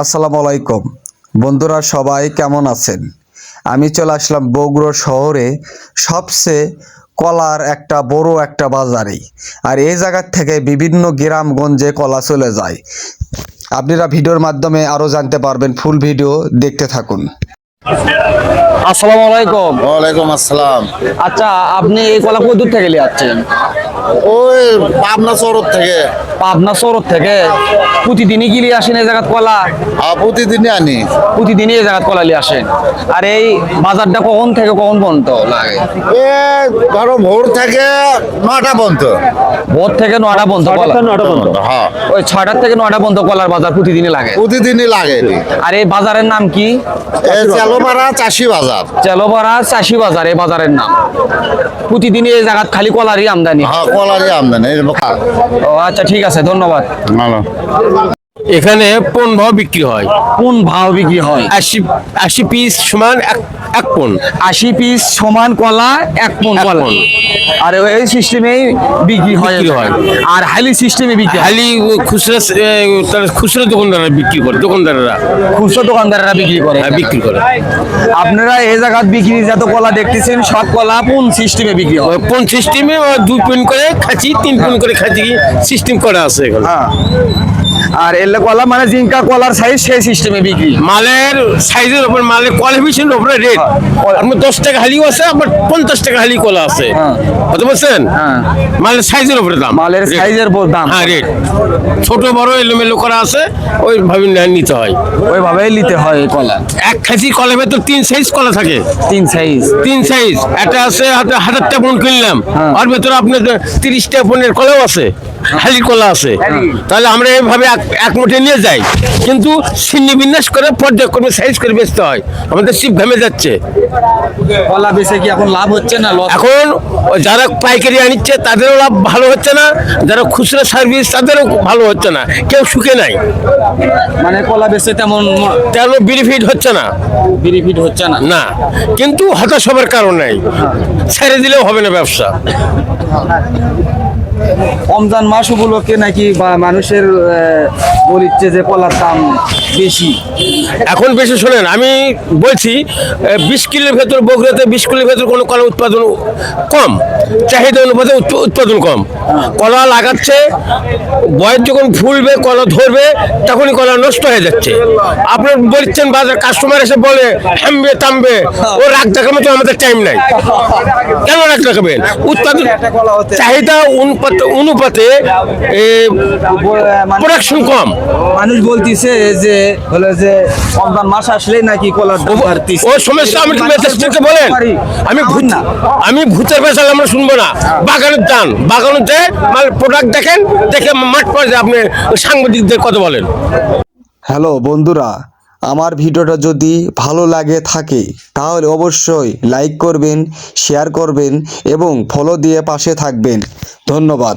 আসসালামু আলাইকুম বন্ধুরা, সবাই কেমন আছেন? আমি চলে আসলাম বগুড়া শহরে সবচেয়ে কলার একটা বড় একটা বাজারে। আর এই জায়গা থেকে বিভিন্ন গ্রামগঞ্জে কলা চলে যায়। আপনারা ভিডিওর মাধ্যমে আরো জানতে পারবেন। ফুল ভিডিও দেখতে থাকুন। আসসালামু আলাইকুম। ওয়ালাইকুম আসসালাম। আচ্ছা, আপনি এই কলা কত দূর থেকে নিয়ে আসছেন? ওই পাবনা শহর থেকে। পাবনা শহর থেকে? প্রতিদিনই কি নিয়ে আসেন এই জায়গাত কলা? প্রতিদিনই আনি। প্রতিদিনই এই জায়গাত কলা নিয়ে আসেন। আর এই বাজারটা কখন থেকে কখন পর্যন্ত লাগে? এ ধরো ভোর থেকে 9টা পর্যন্ত। ভোর থেকে 9টা পর্যন্ত কলা? হ্যাঁ, ওই 6টা থেকে 9টা পর্যন্ত কলার বাজার প্রতিদিনই লাগে? প্রতিদিনই লাগে। আর এই বাজারের নাম কি? চালোপাড়া চাষি বাজার। চেলোপাড়া চাষি বাজার এই বাজারের নাম। প্রতিদিনই এই জায়গাত খালি কলারই আমদানি? হ্যাঁ, কলারই আমদানি। ও আচ্ছা, ঠিক আছে, ধন্যবাদ। ভালো। এখানে পণ ভাও বিক্রি হয়। কোন ভাও বিক্রি হয়? 80 পিস সমান এক পণ। 80 পিস সমান কলা 1 পণ এক কলা। পণ। আর এই সিস্টেমেই বিক্রি হয়? আর হালি সিস্টেমে বিক্রি হয়? খালি খুচরা দোকানদাররা বিক্রি করে। খুচরো দোকানদাররা বিক্রি করে? বিক্রি করে। আপনারা এই জায়গাত বিক্রি যত কলা দেখতেছেন সব কলা কোন সিস্টেমে বিক্রি হয়? পণ সিস্টেমে 2 পণ করে খাচ্ছি, 3 পণ করে খাচ্ছি, সিস্টেম করা আছে এখানে। হ্যাঁ। আর এলে কলা মানে জিঙ্কা কলার সাইজ সেই সিস্টেমে বিক্রি? মালের সাইজের উপর, মালের কোয়ালিফিকেশনের উপরে রেট। আপনার 10 টাকা হালিও আছে, আবার 50 টাকা হালি কলা আছে। বুঝতে পারছেন? মালের সাইজের উপরে দাম। মালের সাইজের উপর দাম? হ্যাঁ, রেট ছোট বড় এলোমেলো করা আছে, ওইভাবে নিতে হয়। ওইভাবেই নিতে হয় এই কলা? এক খাসি কলের ভেতর 3 সাইজ কলা থাকে। 3 সাইজ? 3 সাইজ। একটা আছে 1000টা পণ কিনলাম, ওর ভেতরে আপনার 30টা পণের কলাও আছে, হালি কলা আছে। তাহলে আমরা এইভাবে এক মুঠে নিয়ে যাই, কিন্তু সিন্নি বিন্যাস করে পর্যায়ক্রমে সাইজ করে বেচতে হয়। আমাদের শিপ ঘামে যাচ্ছে। কলা বেচে কি এখন লাভ হচ্ছে না লস? এখন যারা পাইকারি আনিচ্ছে তাদেরও লাভ ভালো হচ্ছে না, যারা খুচরা সার্ভিস তাদেরও ভালো হচ্ছে না, কেউ সুখে নাই। মানে কলা বেচে তেমন বেনিফিট হচ্ছে না। বেনিফিট হচ্ছে না? না, কিন্তু হতাশ হবার কারণ নাই, ছেড়ে দিলেও হবে না ব্যবসা। রমজান মাস উপলক্ষে নাকি বা মানুষের বলিচ্ছে যে কলার দাম বেশি? এখন বেশি শোনেন, আমি বলছি 20 কিলোর ভেতর, বগুড়াতে 20 কিলোর ভেতর কোনো কলা উৎপাদন কম, চাহিদা অনুপাতে উৎপাদন কম। কলা লাগাচ্ছে, বয়স যখন ফুলবে, কলা ধরবে, তখনই কলা নষ্ট হয়ে যাচ্ছে। আপনার বলছেন বাজার কাস্টমার এসে বলে হামবে তামবে, ও রাগ দেখার মতো আমাদের টাইম নাই। কেন রাগ দেখাবেন? উৎপাদন চাহিদা অনুপাতে প্রোডাকশন কম। মানুষ বলতিছে যে হলো যে রমজান মাস আসলেই নাকি কলার দাম বাড়তিছে। ও সমস্যা আমি মেসেজকে বলেন, আমি ভূতের পেশাল আমরা শুনবো না। বাগানের দান, বাগানেতে মাল প্রোডাক্ট দেখেন, দেখে মাঠ পর্যায়ে আপনি সাংবাদিকদের কথা বলেন। হ্যালো বন্ধুরা, আমার ভিডিওটা যদি ভালো লাগে থাকে তাহলে অবশ্যই লাইক করবেন, শেয়ার করবেন এবং ফলো দিয়ে পাশে থাকবেন। ধন্যবাদ।